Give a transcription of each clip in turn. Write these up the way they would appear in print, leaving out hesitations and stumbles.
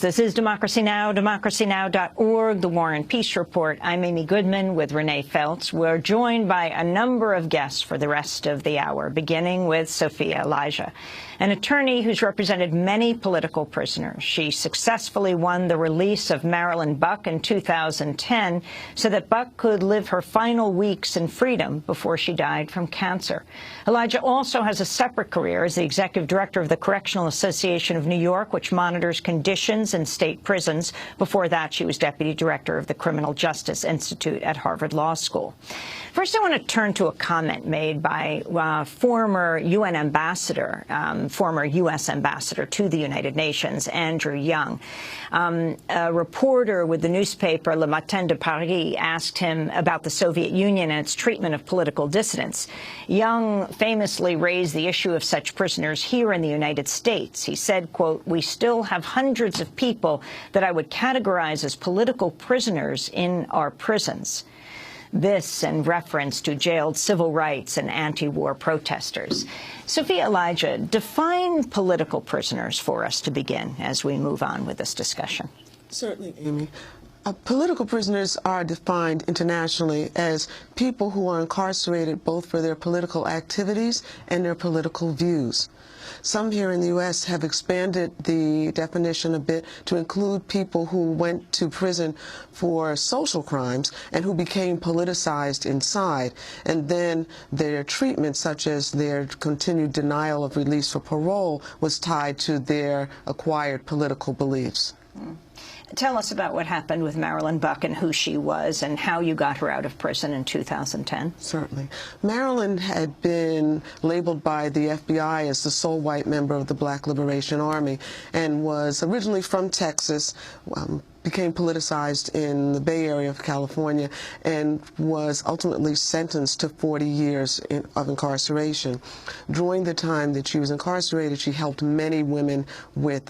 This is Democracy Now!, democracynow.org, the War and Peace Report. I'm Amy Goodman with Renee Feltz. We're joined by a number of guests for the rest of the hour, beginning with Sophia Elijah, an attorney who's represented many political prisoners. She successfully won the release of Marilyn Buck in 2010 so that Buck could live her final weeks in freedom before she died from cancer. Elijah also has a separate career as the executive director of the Correctional Association of New York, which monitors conditions in state prisons. Before that, she was deputy director of the Criminal Justice Institute at Harvard Law School. First, I want to turn to a comment made by former UN ambassador, former U.S. ambassador to the United Nations, Andrew Young. A reporter with the newspaper Le Matin de Paris asked him about the Soviet Union and its treatment of political dissidents. Young famously raised the issue of such prisoners here in the United States. He said, quote, "We still have hundreds of people that I would categorize as political prisoners in our prisons." This in reference to jailed civil rights and anti-war protesters. Sophia Elijah, define political prisoners for us to begin as we move on with this discussion. Certainly, Amy. Political prisoners are defined internationally as people who are incarcerated both for their political activities and their political views. Some here in the U.S. have expanded the definition a bit to include people who went to prison for social crimes and who became politicized inside, and then their treatment, such as their continued denial of release for parole, was tied to their acquired political beliefs. Tell us about what happened with Marilyn Buck and who she was and how you got her out of prison in 2010. Certainly. Marilyn had been labeled by the FBI as the sole white member of the Black Liberation Army and was originally from Texas, became politicized in the Bay Area of California, and was ultimately sentenced to 40 years of incarceration. During the time that she was incarcerated, she helped many women with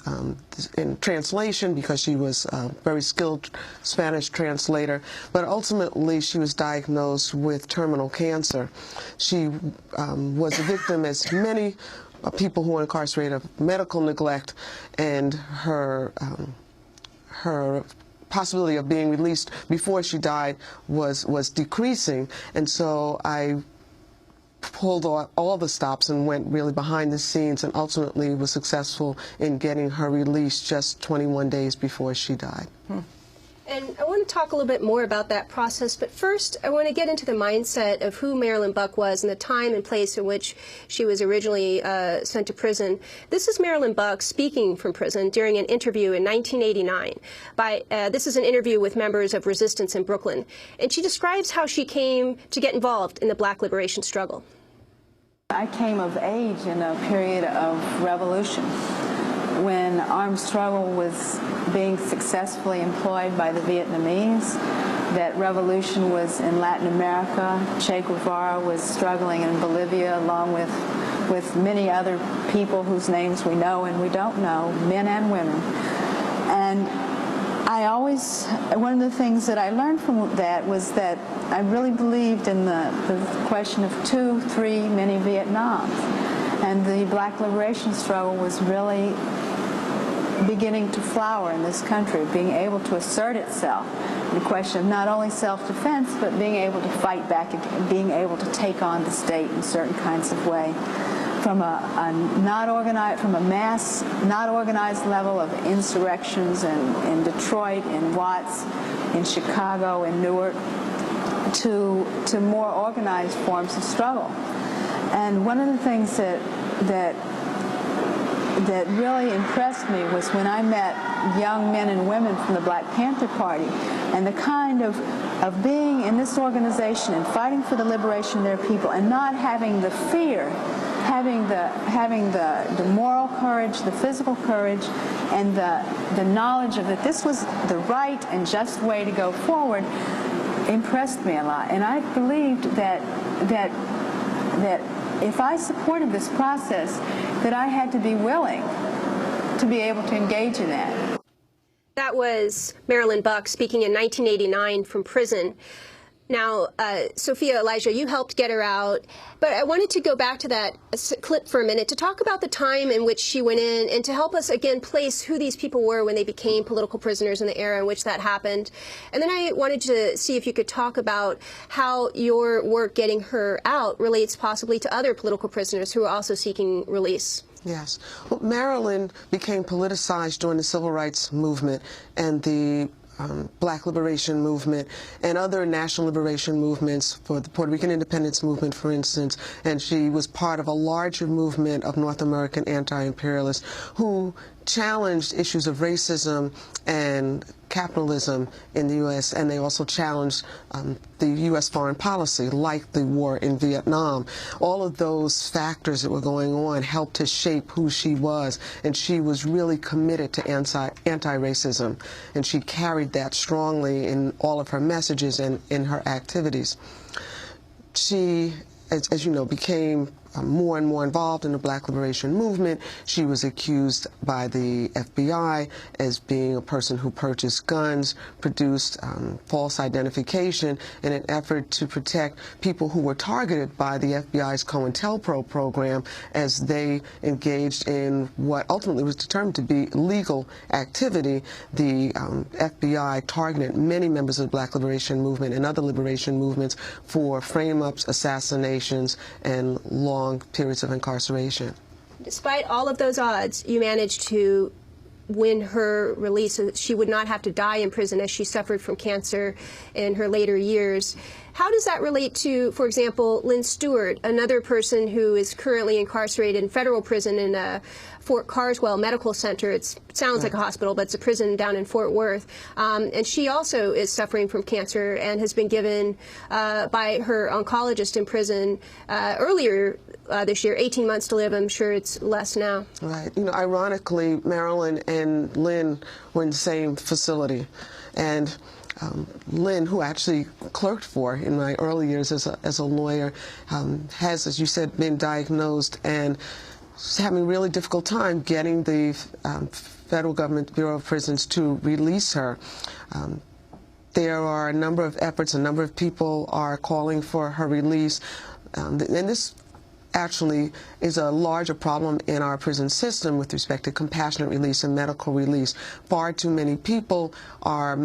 in translation because she was a very skilled Spanish translator, but ultimately she was diagnosed with terminal cancer. She was a victim, as many people who are incarcerated, of medical neglect, and her possibility of being released before she died was decreasing, and so I pulled all the stops and went really behind the scenes and ultimately was successful in getting her released just 21 days before she died. And I want to talk a little bit more about that process, but first I want to get into the mindset of who Marilyn Buck was and the time and place in which she was originally sent to prison. This is Marilyn Buck speaking from prison during an interview in 1989. This is an interview with members of resistance in Brooklyn, and she describes how she came to get involved in the Black liberation struggle. I came of age in a period of revolution, when armed struggle was being successfully employed by the Vietnamese, that revolution was in Latin America. Che Guevara was struggling in Bolivia, along with many other people whose names we know and we don't know, men and women. And one of the things that I learned from that was that I really believed in the question of 2, 3, many Vietnams. And the Black liberation struggle was really beginning to flower in this country, being able to assert itself. The question of not only self-defense, but being able to fight back and being able to take on the state in certain kinds of way. From a mass, not organized level of insurrections in Detroit, in Watts, in Chicago, in Newark, to more organized forms of struggle. And one of the things that really impressed me was when I met young men and women from the Black Panther Party, and the kind of being in this organization and fighting for the liberation of their people and not having the fear, having the moral courage, the physical courage, and the knowledge of that this was the right and just way to go forward impressed me a lot. And I believed that if I supported this process, that I had to be willing to be able to engage in that. That was Marilyn Buck speaking in 1989 from prison. Now, Sophia Elijah, you helped get her out, but I wanted to go back to that clip for a minute to talk about the time in which she went in and to help us again place who these people were when they became political prisoners in the era in which that happened. And then I wanted to see if you could talk about how your work getting her out relates possibly to other political prisoners who are also seeking release. Yes. Well, Marilyn became politicized during the Civil Rights Movement and the Black Liberation Movement and other national liberation movements, for the Puerto Rican independence movement, for instance, and she was part of a larger movement of North American anti-imperialists who challenged issues of racism and capitalism in the U.S., and they also challenged the U.S. foreign policy, like the war in Vietnam. All of those factors that were going on helped to shape who she was, and she was really committed to anti-racism, and she carried that strongly in all of her messages and in her activities. She, as you know, became more and more involved in the Black Liberation Movement. She was accused by the FBI as being a person who purchased guns, produced false identification in an effort to protect people who were targeted by the FBI's COINTELPRO program as they engaged in what ultimately was determined to be legal activity. The FBI targeted many members of the Black Liberation Movement and other liberation movements for frame-ups, assassinations, and long periods of incarceration. Despite all of those odds, you managed to win her release so that she would not have to die in prison as she suffered from cancer in her later years. How does that relate to, for example, Lynn Stewart, another person who is currently incarcerated in federal prison in Fort Carswell Medical Center? It sounds like a hospital, but it's a prison down in Fort Worth. And she also is suffering from cancer and has been given by her oncologist in prison earlier this year 18 months to live. I'm sure it's less now. Right. You know, ironically, Marilyn and Lynn were in the same facility. And Lynn, who actually clerked for in my early years as a lawyer, has, as you said, been diagnosed and is having a really difficult time getting the federal government Bureau of Prisons to release her. There are a number of efforts, a number of people are calling for her release, and this actually is a larger problem in our prison system with respect to compassionate release and medical release. Far too many people are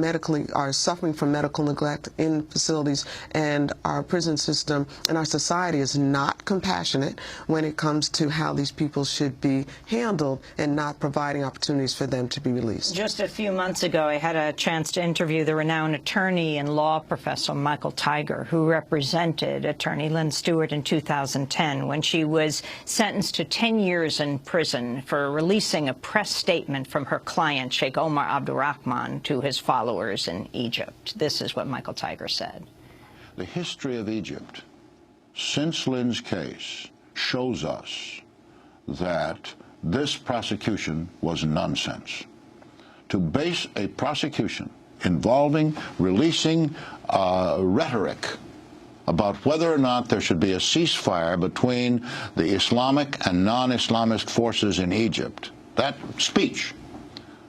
suffering from medical neglect in facilities, and our prison system and our society is not compassionate when it comes to how these people should be handled and not providing opportunities for them to be released. Just a few months ago, I had a chance to interview the renowned attorney and law professor Michael Tiger, who represented attorney Lynn Stewart in 2010 when she was sentenced to 10 years in prison for releasing a press statement from her client, Sheikh Omar Abdulrahman, to his followers in Egypt. This is what Michael Tiger said. The history of Egypt since Lynn's case shows us that this prosecution was nonsense. To base a prosecution involving releasing rhetoric about whether or not there should be a ceasefire between the Islamic and non-Islamist forces in Egypt, that speech,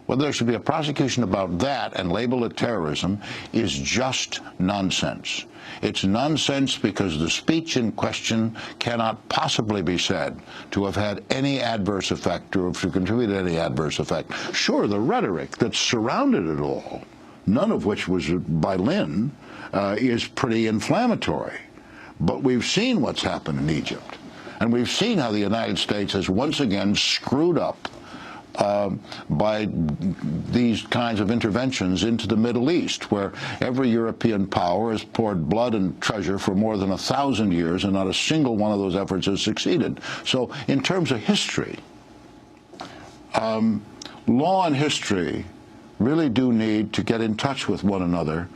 whether there should be a prosecution about that and label it terrorism, is just nonsense. It's nonsense because the speech in question cannot possibly be said to have had any adverse effect or to contribute to any adverse effect. Sure, the rhetoric that surrounded it all, none of which was by Lynn, is pretty inflammatory. But we've seen what's happened in Egypt, and we've seen how the United States has once again screwed up by these kinds of interventions into the Middle East, where every European power has poured blood and treasure for more than 1,000 years, and not a single one of those efforts has succeeded. So in terms of history, law and history really do need to get in touch with one another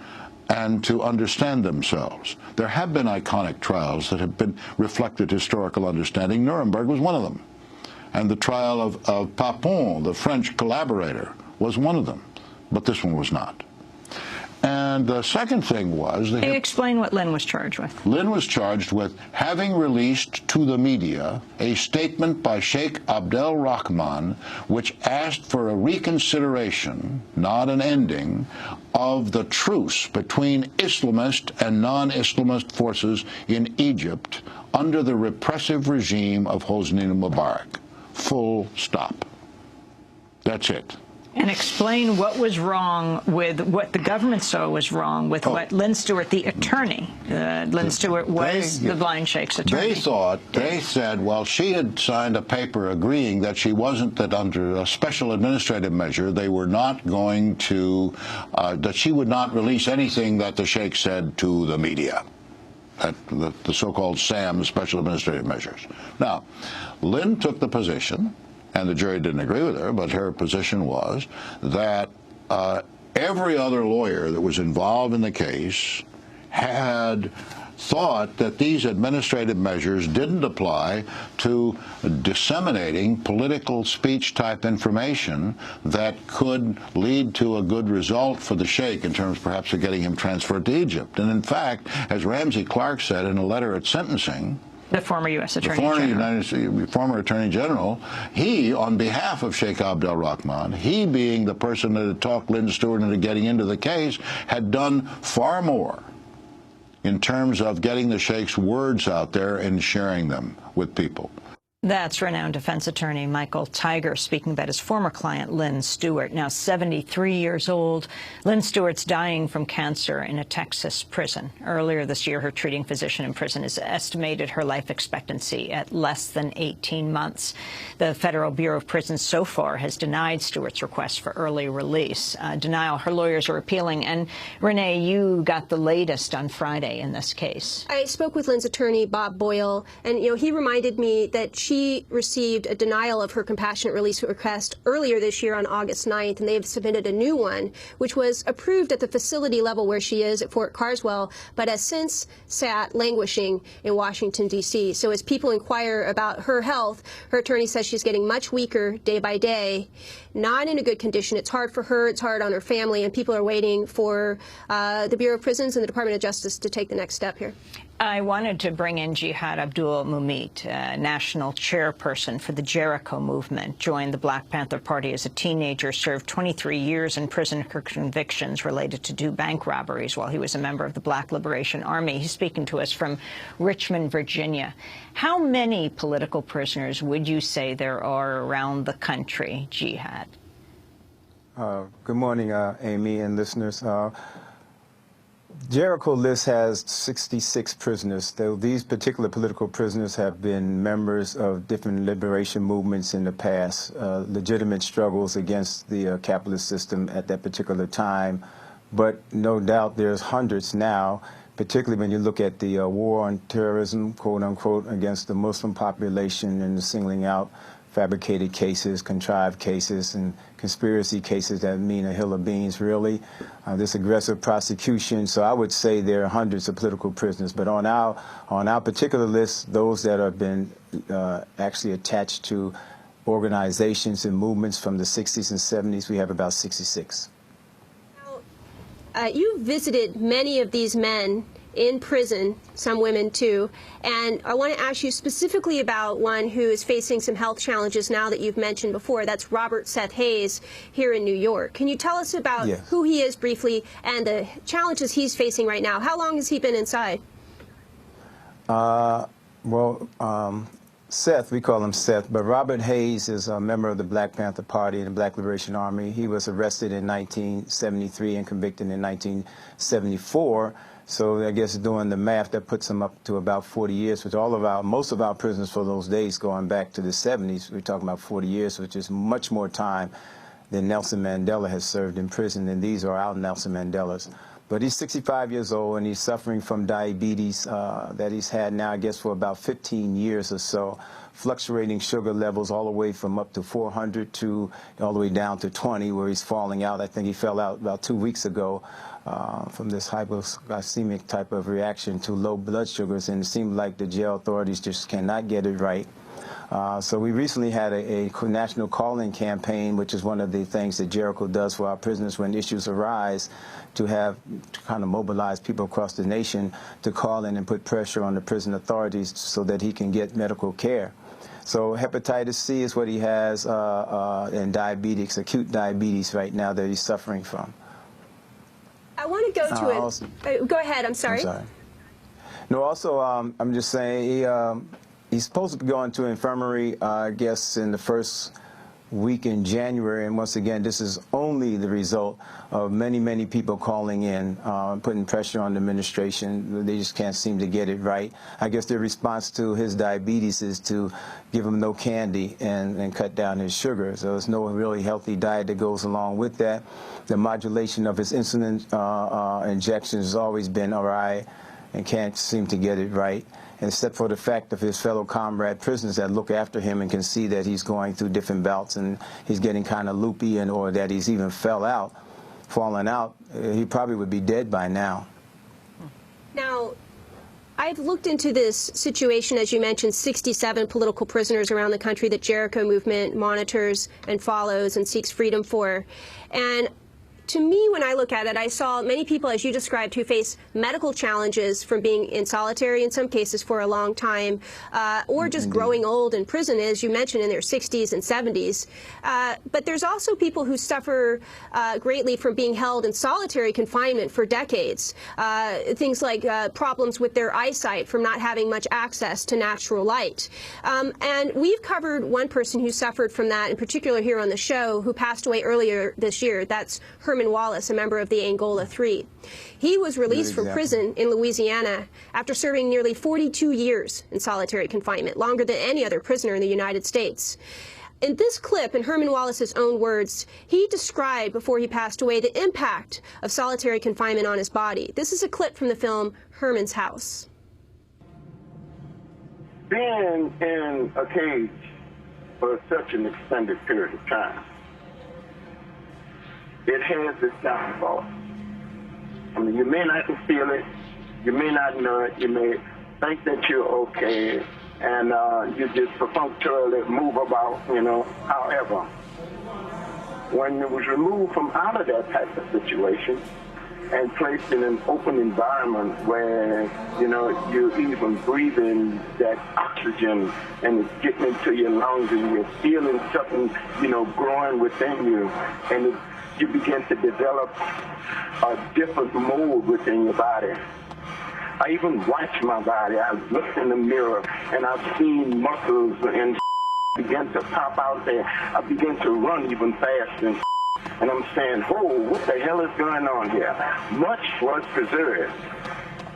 and to understand themselves. There have been iconic trials that have been reflected historical understanding. Nuremberg was one of them. And the trial of Papon, the French collaborator, was one of them. But this one was not. And And the second thing was... Can you explain what Lynn was charged with? Lynn was charged with having released to the media a statement by Sheikh Abdulrahman which asked for a reconsideration, not an ending, of the truce between Islamist and non-Islamist forces in Egypt under the repressive regime of Hosni Mubarak. Full stop. That's it. And explain what was wrong with what the government saw was wrong with what Lynn Stewart, the attorney, Lynn Stewart was the blind Sheikh's attorney. They said, well, she had signed a paper agreeing that she wasn't, that under a special administrative measure, they were not going to, that she would not release anything that the Sheikh said to the media. The so-called SAM, special administrative measures. Now, Lynn took the position, and the jury didn't agree with her, but her position was that every other lawyer that was involved in the case had thought that these administrative measures didn't apply to disseminating political speech type information that could lead to a good result for the Sheikh in terms perhaps of getting him transferred to Egypt. And in fact, as Ramsey Clark said in a letter at sentencing, the former U.S. Attorney General. Former Attorney General, he, on behalf of Sheikh Abdulrahman, he being the person that had talked Lynn Stewart into getting into the case, had done far more in terms of getting the Sheikh's words out there and sharing them with people. That's renowned defense attorney Michael Tiger speaking about his former client, Lynn Stewart, now 73 years old. Lynn Stewart's dying from cancer in a Texas prison. Earlier this year, her treating physician in prison has estimated her life expectancy at less than 18 months. The Federal Bureau of Prisons so far has denied Stewart's request for early release. Denial her lawyers are appealing. And, Renee, you got the latest on Friday in this case. I spoke with Lynn's attorney, Bob Boyle, and he reminded me that she received a denial of her compassionate release request earlier this year on August 9th, and they've submitted a new one, which was approved at the facility level where she is at Fort Carswell, but has since sat languishing in Washington, D.C. So as people inquire about her health, her attorney says she's getting much weaker day by day, not in a good condition. It's hard for her, it's hard on her family, and people are waiting for the Bureau of Prisons and the Department of Justice to take the next step here. I wanted to bring in Jihad Abdulmumit, national chairperson for the Jericho Movement, joined the Black Panther Party as a teenager, served 23 years in prison for convictions related to 2 bank robberies while he was a member of the Black Liberation Army. He's speaking to us from Richmond, Virginia. How many political prisoners would you say there are around the country, Jihad? Good morning, Amy and listeners. Jericho list has 66 prisoners. These particular political prisoners have been members of different liberation movements in the past, legitimate struggles against the capitalist system at that particular time. But no doubt there's hundreds now, particularly when you look at the war on terrorism, quote unquote, against the Muslim population and the singling out fabricated cases, contrived cases, and conspiracy cases that mean a hill of beans, really. This aggressive prosecution. So I would say there are hundreds of political prisoners. But on our particular list, those that have been actually attached to organizations and movements from the 60s and 70s, we have about 66. Now, you visited many of these men in prison, some women too, and I want to ask you specifically about one who is facing some health challenges now that you've mentioned before. That's Robert Seth Hayes here in New York. Can you tell us about who he is briefly and the challenges he's facing right now? How long has he been inside? Seth, we call him Seth, but Robert Hayes is a member of the Black Panther Party and the Black Liberation Army. He was arrested in 1973 and convicted in 1974. So I guess doing the math, that puts him up to about 40 years, which most of our prisoners for those days going back to the 70s, we're talking about 40 years, which is much more time than Nelson Mandela has served in prison, and these are our Nelson Mandelas. But he's 65 years old, and he's suffering from diabetes that he's had now, I guess, for about 15 years or so, fluctuating sugar levels all the way from up to 400 to all the way down to 20, where he's falling out. I think he fell out about 2 weeks ago from this hypoglycemic type of reaction to low blood sugars, and it seemed like the jail authorities just cannot get it right. So we recently had a national call-in campaign, which is one of the things that Jericho does for our prisoners when issues arise, to kind of mobilize people across the nation to call in and put pressure on the prison authorities so that he can get medical care. So hepatitis C is what he has, and diabetes, acute diabetes right now that he's suffering from. I want to go to it. Go ahead, I'm sorry. No, also, I'm just saying he's supposed to be going to infirmary, I guess, in the first week in January, and once again, this is only the result of many, many people calling in, putting pressure on the administration. They just can't seem to get it right. I guess their response to his diabetes is to give him no candy and cut down his sugar. So there's no really healthy diet that goes along with that. The modulation of his insulin injections has always been awry and can't seem to get it right, except for the fact of his fellow comrade prisoners that look after him and can see that he's going through different bouts and he's getting kind of loopy, and or that he's even fallen out. He probably would be dead by now. Now, I've looked into this situation, as you mentioned, 67 political prisoners around the country that Jericho Movement monitors and follows and seeks freedom for. And to me, when I look at it, I saw many people, as you described, who face medical challenges from being in solitary in some cases for a long time, or just growing old in prison, as you mentioned, in their 60s and 70s. But there's also people who suffer greatly from being held in solitary confinement for decades. Things like problems with their eyesight from not having much access to natural light. And we've covered one person who suffered from that, in particular here on the show, who passed away earlier this year. That's Herman Wallace, a member of the Angola Three. He was released from prison in Louisiana after serving nearly 42 years in solitary confinement, longer than any other prisoner in the United States. In this clip, in Herman Wallace's own words, he described before he passed away the impact of solitary confinement on his body. This is a clip from the film Herman's House. Being in a cage for such an extended period of time, it has its downfall. I mean, you may not feel it, you may not know it, you may think that you're okay, and you just perfunctorily move about, you know. However, when it was removed from out of that type of situation and placed in an open environment where, you know, you're even breathing that oxygen and it's getting into your lungs and you're feeling something, you know, growing within you, and you begin to develop a different mode within your body. I even watch my body. I've looked in the mirror and I've seen muscles and begin to pop out there. I begin to run even faster, and I'm saying, oh, what the hell is going on here? Much was preserved.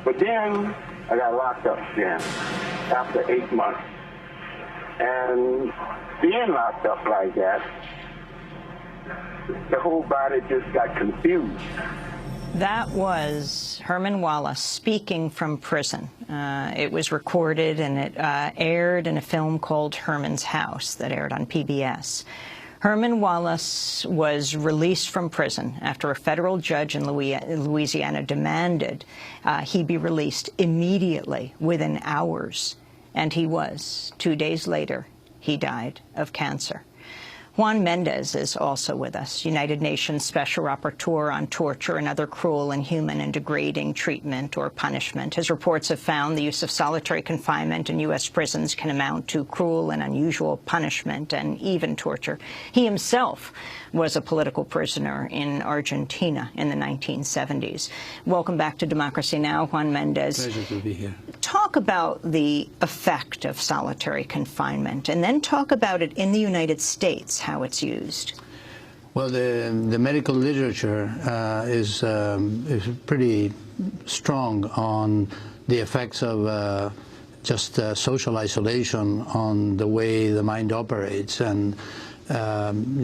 But then I got locked up again after 8 months. And being locked up like that, the whole body just got confused. That was Herman Wallace speaking from prison. It was recorded and it aired in a film called Herman's House that aired on PBS. Herman Wallace was released from prison after a federal judge in Louisiana demanded he be released immediately, within hours. And he was. 2 days later, he died of cancer. Juan Méndez is also with us, United Nations Special Rapporteur on torture and other cruel, inhuman, and degrading treatment or punishment. His reports have found the use of solitary confinement in U.S. prisons can amount to cruel and unusual punishment and even torture. He himself was a political prisoner in Argentina in the 1970s. Welcome back to Democracy Now!, Juan Méndez. Pleasure to be here. Talk about the effect of solitary confinement, and then talk about it in the United States, how it's used. Well, the medical literature is pretty strong on the effects of just social isolation on the way the mind operates, and you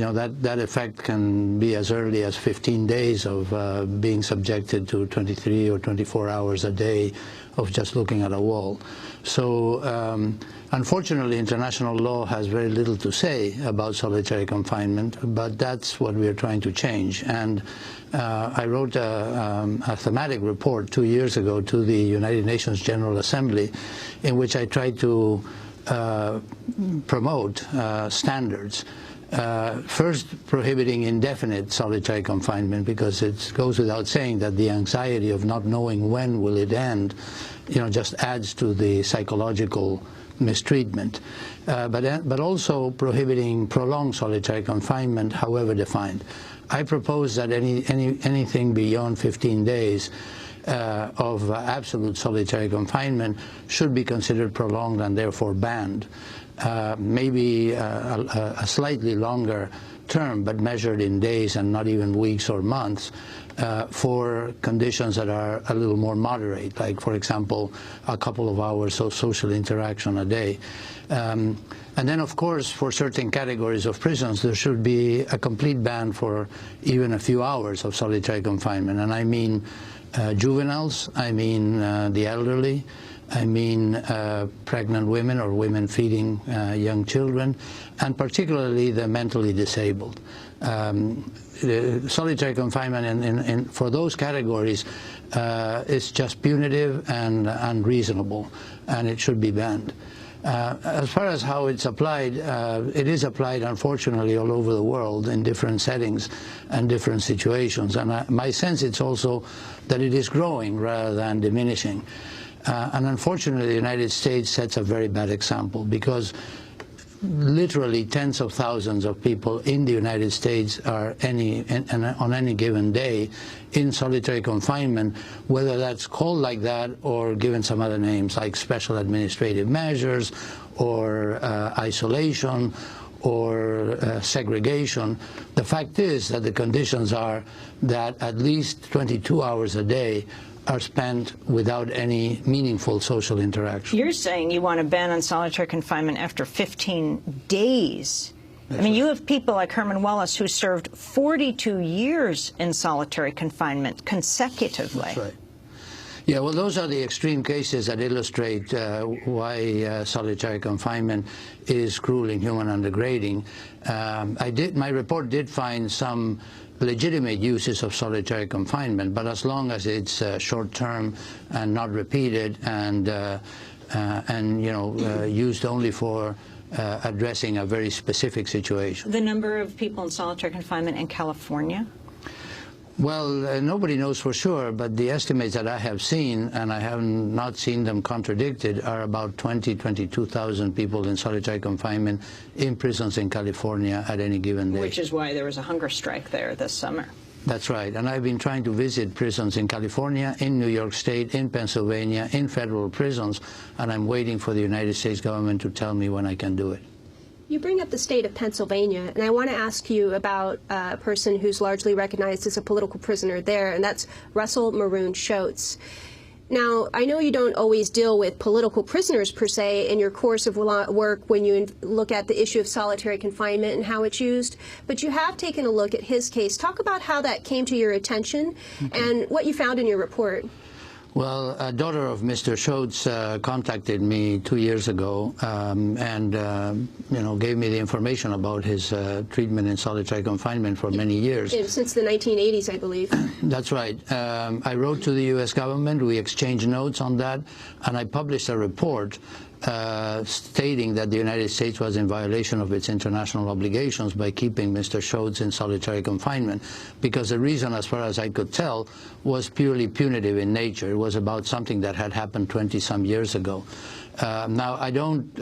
know, that effect can be as early as 15 days of being subjected to 23 or 24 hours a day of just looking at a wall. So unfortunately, international law has very little to say about solitary confinement, but that's what we're trying to change. And I wrote a thematic report 2 years ago to the United Nations General Assembly in which I tried to promote standards. First, prohibiting indefinite solitary confinement, because it goes without saying that the anxiety of not knowing when will it end, just adds to the psychological mistreatment. But also prohibiting prolonged solitary confinement, however defined. I propose that anything beyond 15 days of absolute solitary confinement should be considered prolonged and therefore banned. Maybe a slightly longer term, but measured in days and not even weeks or months, for conditions that are a little more moderate, like, for example, a couple of hours of social interaction a day. And then, of course, for certain categories of prisons, there should be a complete ban for even a few hours of solitary confinement. And I mean juveniles, I mean the elderly, I mean pregnant women or women feeding young children, and particularly the mentally disabled. Solitary confinement for those categories is just punitive and unreasonable, and it should be banned. As far as how it's applied, it is applied, unfortunately, all over the world in different settings and different situations. And my sense is also that it is growing rather than diminishing. And unfortunately, the United States sets a very bad example, because literally tens of thousands of people in the United States are on any given day in solitary confinement, whether that's called like that or given some other names like special administrative measures or isolation or segregation. The fact is that the conditions are that at least 22 hours a day are spent without any meaningful social interaction. You're saying you want a ban on solitary confinement after 15 days. That's you have people like Herman Wallace who served 42 years in solitary confinement consecutively. That's right. Yeah, well, those are the extreme cases that illustrate why solitary confinement is cruel, inhuman, and degrading. My report did find some legitimate uses of solitary confinement, but as long as it's short-term and not repeated and used only for addressing a very specific situation. The number of people in solitary confinement in California? Well, nobody knows for sure, but the estimates that I have seen, and I have not seen them contradicted, are about 22,000 people in solitary confinement in prisons in California at any given day. Which is why there was a hunger strike there this summer. That's right, and I've been trying to visit prisons in California, in New York State, in Pennsylvania, in federal prisons, and I'm waiting for the United States government to tell me when I can do it. You bring up the state of Pennsylvania, and I want to ask you about a person who's largely recognized as a political prisoner there, and that's Russell Maroon Shoatz. Now, I know you don't always deal with political prisoners per se in your course of work when you look at the issue of solitary confinement and how it's used, but you have taken a look at his case. Talk about how that came to your attention and what you found in your report. Well, a daughter of Mr. Shoatz contacted me 2 years ago and gave me the information about his treatment in solitary confinement for many years. Since the 1980s, I believe. That's right. I wrote to the U.S. government. We exchanged notes on that, and I published a report stating that the United States was in violation of its international obligations by keeping Mr. Shoatz in solitary confinement, because the reason, as far as I could tell, was purely punitive in nature. It was about something that had happened 20-some years ago. Now, I don't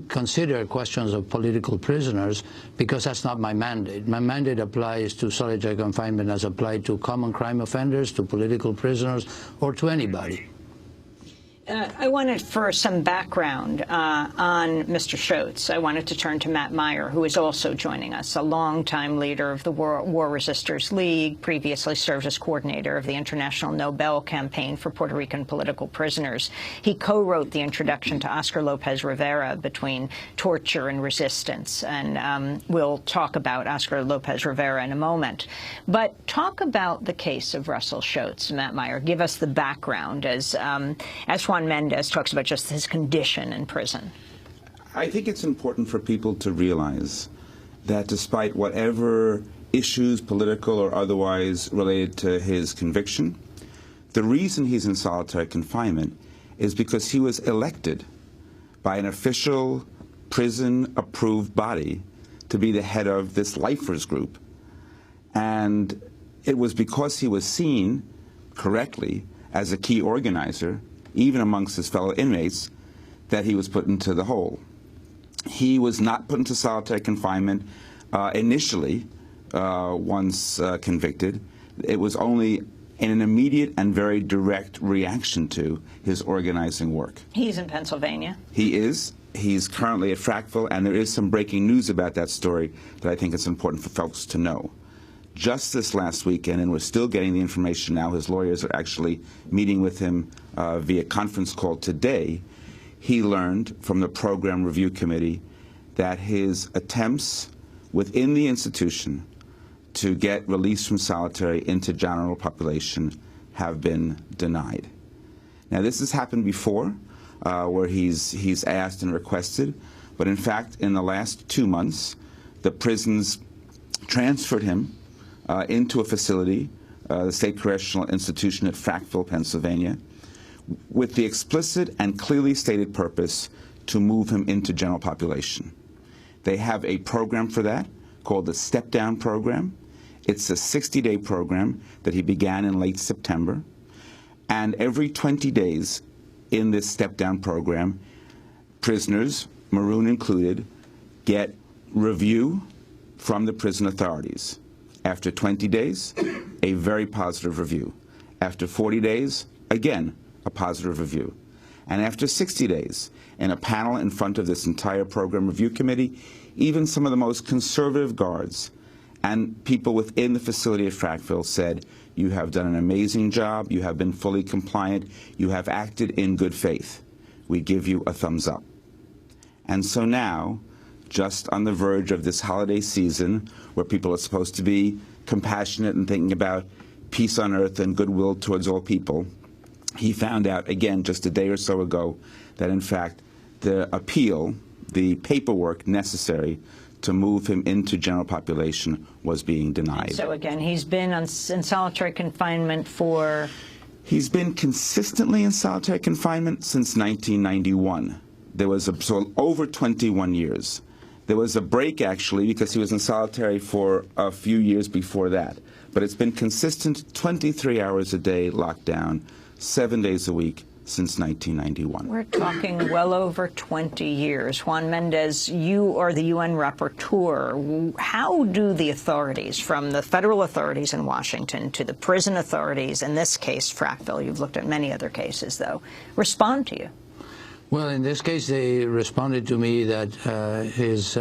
consider questions of political prisoners, because that's not my mandate. My mandate applies to solitary confinement as applied to common crime offenders, to political prisoners, or to anybody. I wanted for some background on Mr. Shoatz. I wanted to turn to Matt Meyer, who is also joining us, a longtime leader of the War Resisters League, previously served as coordinator of the International Nobel campaign for Puerto Rican political prisoners. He co-wrote the introduction to Oscar López Rivera, Between Torture and Resistance, and we'll talk about Oscar López Rivera in a moment. But talk about the case of Russell Shoatz, Matt Meyer. Give us the background as Juan Méndez talks about just his condition in prison. I think it's important for people to realize that despite whatever issues, political or otherwise, related to his conviction, the reason he's in solitary confinement is because he was elected by an official prison-approved body to be the head of this lifers group. And it was because he was seen correctly as a key organizer, even amongst his fellow inmates, that he was put into the hole. He was not put into solitary confinement initially, once convicted. It was only in an immediate and very direct reaction to his organizing work. He's in Pennsylvania. He is. He's currently at Frackville, and there is some breaking news about that story that I think it's important for folks to know. Just this last weekend, and we're still getting the information now, his lawyers are actually meeting with him via conference call today, he learned from the Program Review Committee that his attempts within the institution to get released from solitary into general population have been denied. Now, this has happened before, where he's asked and requested, but in fact, in the last 2 months, the prisons transferred him into a facility, the State Correctional Institution at Frackville, Pennsylvania, with the explicit and clearly stated purpose to move him into general population. They have a program for that called the Step Down Program. It's a 60-day program that he began in late September. And every 20 days in this Step Down program, prisoners, Maroon included, get review from the prison authorities. After 20 days, a very positive review. After 40 days, again, a positive review. And after 60 days, in a panel in front of this entire Program Review Committee, even some of the most conservative guards and people within the facility at Frackville said, you have done an amazing job, you have been fully compliant, you have acted in good faith. We give you a thumbs up. And so now, just on the verge of this holiday season, where people are supposed to be compassionate and thinking about peace on earth and goodwill towards all people, he found out, again, just a day or so ago, that in fact the appeal, the paperwork necessary to move him into general population was being denied. So again, he's been in solitary confinement for? He's been consistently in solitary confinement since 1991. There was so over 21 years. There was a break, actually, because he was in solitary for a few years before that. But it's been consistent 23 hours a day, locked down, 7 days a week since 1991. We're talking well over 20 years. Juan Méndez, you are the UN rapporteur. How do the authorities, from the federal authorities in Washington to the prison authorities, in this case, Frackville, you've looked at many other cases, though, respond to you? Well, in this case, they responded to me that his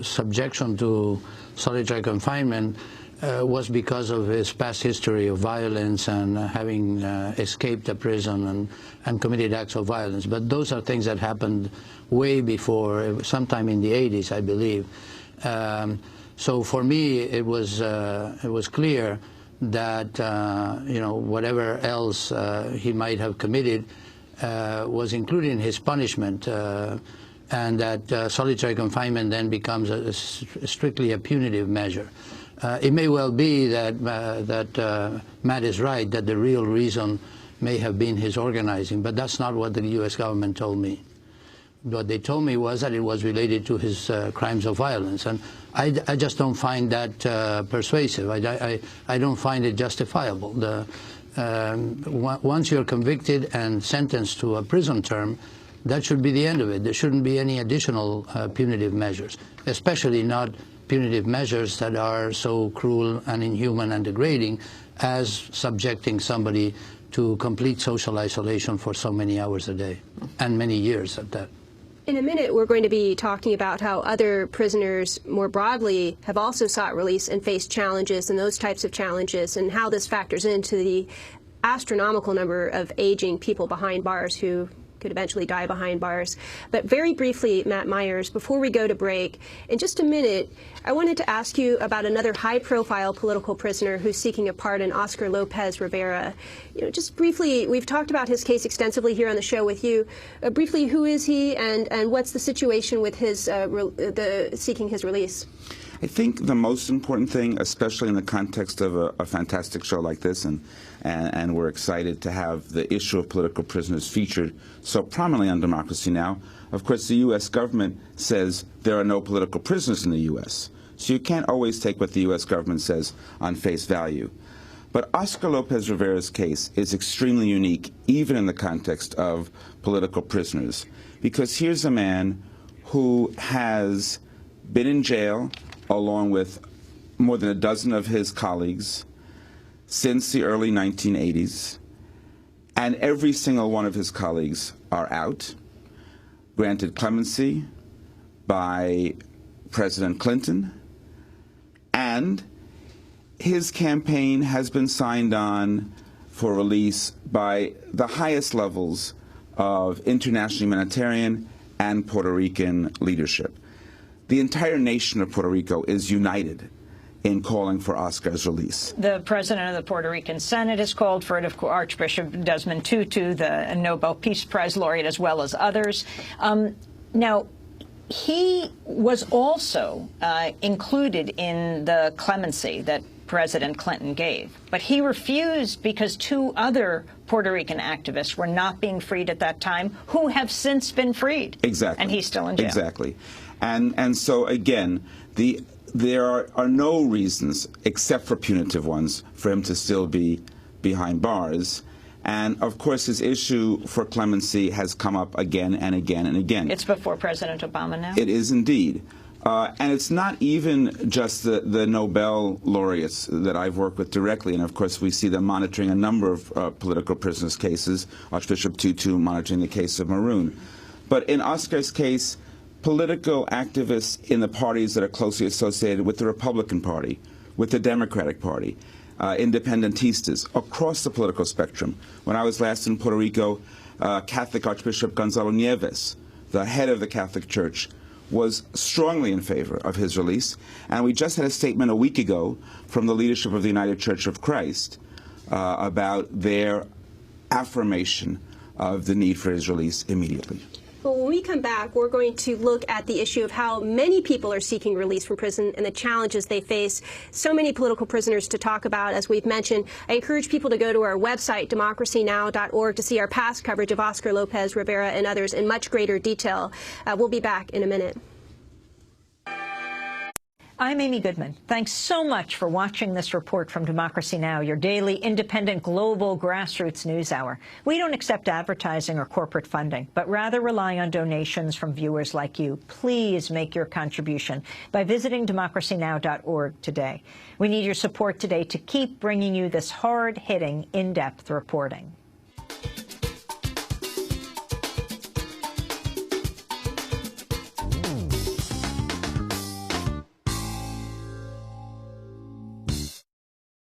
subjection to solitary confinement was because of his past history of violence and having escaped a prison and committed acts of violence. But those are things that happened way before, sometime in the 80s, I believe. So for me, it was clear that you know, whatever else he might have committed was included in his punishment, and that solitary confinement then becomes strictly a punitive measure. It may well be that Matt is right, that the real reason may have been his organizing, but that's not what the U.S. government told me. What they told me was that it was related to his crimes of violence, and I just don't find that persuasive. I don't find it justifiable. Once you're convicted and sentenced to a prison term, that should be the end of it. There shouldn't be any additional punitive measures, especially not punitive measures that are so cruel and inhuman and degrading as subjecting somebody to complete social isolation for so many hours a day, and many years at that. In a minute, we're going to be talking about how other prisoners more broadly have also sought release and faced challenges and those types of challenges, and how this factors into the astronomical number of aging people behind bars who could eventually die behind bars. But very briefly, Matt Myers, before we go to break, in just a minute, I wanted to ask you about another high-profile political prisoner who's seeking a pardon, Oscar López Rivera. You know, just briefly, we've talked about his case extensively here on the show with you. Briefly, who is he, and what's the situation with his seeking his release? I think the most important thing, especially in the context of a fantastic show like this, and we're excited to have the issue of political prisoners featured so prominently on Democracy Now! Of course, the U.S. government says there are no political prisoners in the U.S., so you can't always take what the U.S. government says on face value. But Oscar López Rivera's case is extremely unique, even in the context of political prisoners, because here's a man who has been in jail along with more than a dozen of his colleagues since the early 1980s, and every single one of his colleagues are out, granted clemency by President Clinton, and his campaign has been signed on for release by the highest levels of international humanitarian and Puerto Rican leadership. The entire nation of Puerto Rico is united in calling for Oscar's release. The president of the Puerto Rican Senate has called for it, of course, Archbishop Desmond Tutu, the Nobel Peace Prize laureate, as well as others. Now, he was also included in the clemency that President Clinton gave, but he refused because two other Puerto Rican activists were not being freed at that time, who have since been freed. Exactly. And he's still in jail. Exactly. And so, again, there are no reasons, except for punitive ones, for him to still be behind bars. And, of course, his issue for clemency has come up again and again and again. It's before President Obama now? It is indeed. And it's not even just the Nobel laureates that I've worked with directly. And, of course, we see them monitoring a number of political prisoners' cases, Archbishop Tutu monitoring the case of Maroon. But in Oscar's case, political activists in the parties that are closely associated with the Republican Party, with the Democratic Party, independentistas, across the political spectrum. When I was last in Puerto Rico, Catholic Archbishop Gonzalo Nieves, the head of the Catholic Church, was strongly in favor of his release. And we just had a statement a week ago from the leadership of the United Church of Christ about their affirmation of the need for his release immediately. Well, when we come back, we're going to look at the issue of how many people are seeking release from prison and the challenges they face. So many political prisoners to talk about, as we've mentioned. I encourage people to go to our website, democracynow.org, to see our past coverage of Oscar López Rivera and others in much greater detail. We'll be back in a minute. I'm Amy Goodman. Thanks so much for watching this report from Democracy Now!, your daily, independent, global grassroots news hour. We don't accept advertising or corporate funding, but rather rely on donations from viewers like you. Please make your contribution by visiting democracynow.org today. We need your support today to keep bringing you this hard-hitting, in-depth reporting.